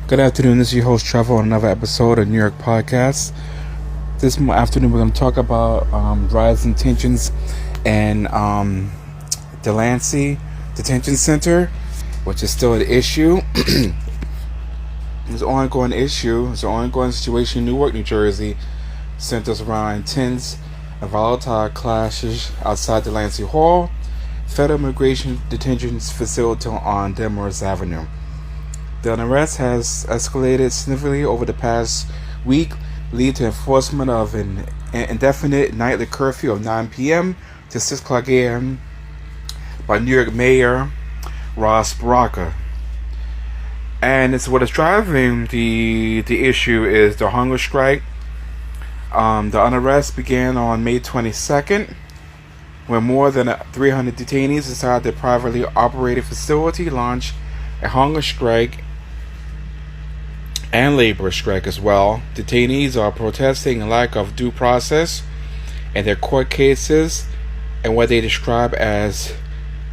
Good afternoon. This is your host Trevor on another episode of New York Podcast. This afternoon we're going to talk about rising tensions in Delacey Detention Center, which is still an issue. It's an ongoing issue. It's an ongoing situation in Newark, New Jersey, centers around intense and volatile clashes outside Delacey Hall, Federal Immigration Detention Facility on Demorest Avenue. The unrest has escalated significantly over the past week, leading to enforcement of an indefinite nightly curfew of 9 p.m. to 6 o'clock a.m. by New York Mayor Ross Baraka. And it's what is driving the issue is the hunger strike. The unrest began on May 22nd, when more than 300 detainees inside the privately operated facility launched a hunger strike and labor strike as well. Detainees are protesting a lack of due process in their court cases and what they describe as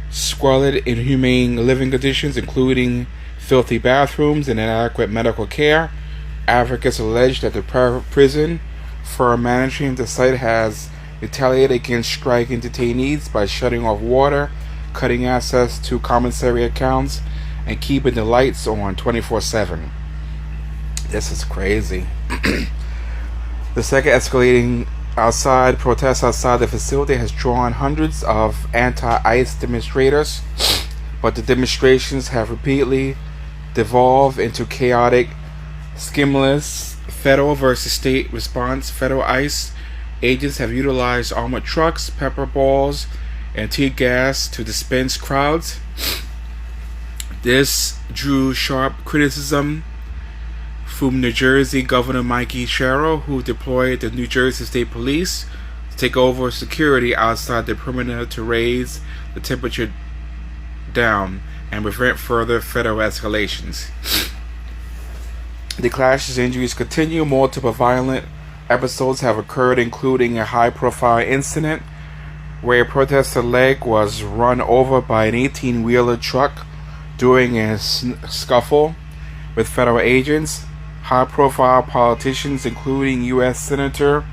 squalid, inhumane living conditions, including filthy bathrooms and inadequate medical care. Advocates allege that the prison firm managing the site has retaliated against striking detainees by shutting off water, cutting access to commissary accounts, and keeping the lights on 24/7. This is crazy. The second escalating protests outside the facility has drawn hundreds of anti-ICE demonstrators, but the demonstrations have repeatedly devolved into chaotic, skimless federal versus state response. Federal ICE agents have utilized armored trucks, pepper balls, and tear gas to disperse crowds. This drew sharp criticism from New Jersey Governor Mikey Sherrill, who deployed the New Jersey State Police to take over security outside the perimeter to raise the temperature down and prevent further federal escalations. The clashes and injuries continue. Multiple violent episodes have occurred, including a high-profile incident where a protester leg was run over by an 18-wheeler truck during a scuffle with federal agents. High-profile politicians, including U.S. Senator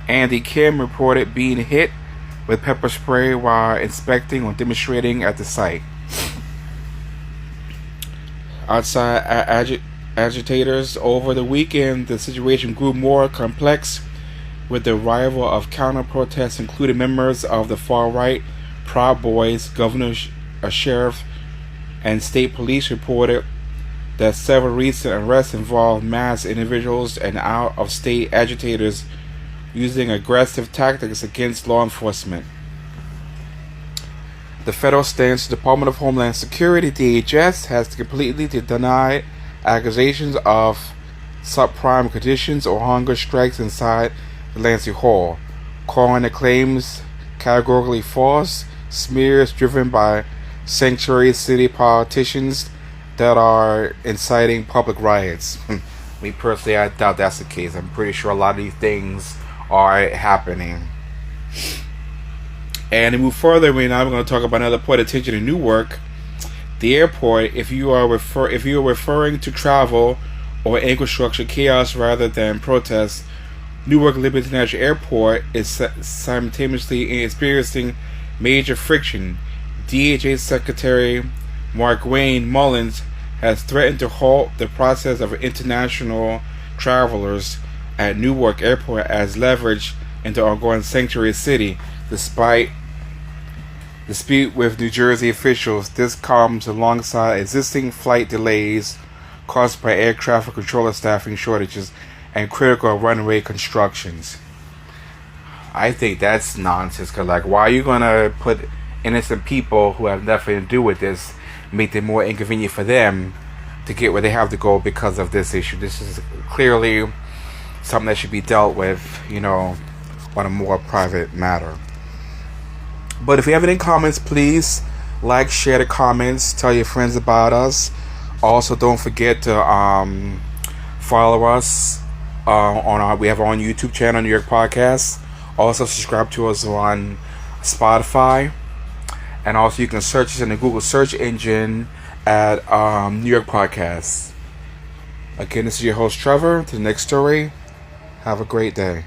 Andy Kim, reported being hit with pepper spray while inspecting or demonstrating at the site. Outside agitators over the weekend, the situation grew more complex with the arrival of counter-protests, including members of the far-right Proud Boys. Governor, a sheriff, and state police reported that several recent arrests involved masked individuals and out-of-state agitators using aggressive tactics against law enforcement. The federal stance, the Department of Homeland Security, DHS, has completely denied accusations of subprime conditions or hunger strikes inside Delacey Hall, calling the claims categorically false, smears driven by sanctuary city politicians that are inciting public riots. Me personally, I doubt that's the case. I'm pretty sure a lot of these things are happening. And to move further, we're now going to talk about another point of attention in Newark, the airport. If you are referring to travel or infrastructure chaos rather than protests, Newark Liberty International Airport is simultaneously experiencing major friction. DHS Secretary Mark Wayne Mullins has threatened to halt the process of international travelers at Newark Airport as leverage into ongoing sanctuary city, despite dispute with New Jersey officials. This comes alongside existing flight delays caused by air traffic controller staffing shortages and critical runway constructions. I think that's nonsense, because why are you going to put innocent people who have nothing to do with this, make it more inconvenient for them to get where they have to go because of this issue? This is clearly something that should be dealt with, on a more private matter. But if you have any comments, please like, share the comments, tell your friends about us. Also, don't forget to follow us we have our own YouTube channel, New York Podcast. Also, subscribe to us on Spotify. And also, you can search us in the Google search engine at New York Podcasts. Again, this is your host Trevor. To the next story. Have a great day.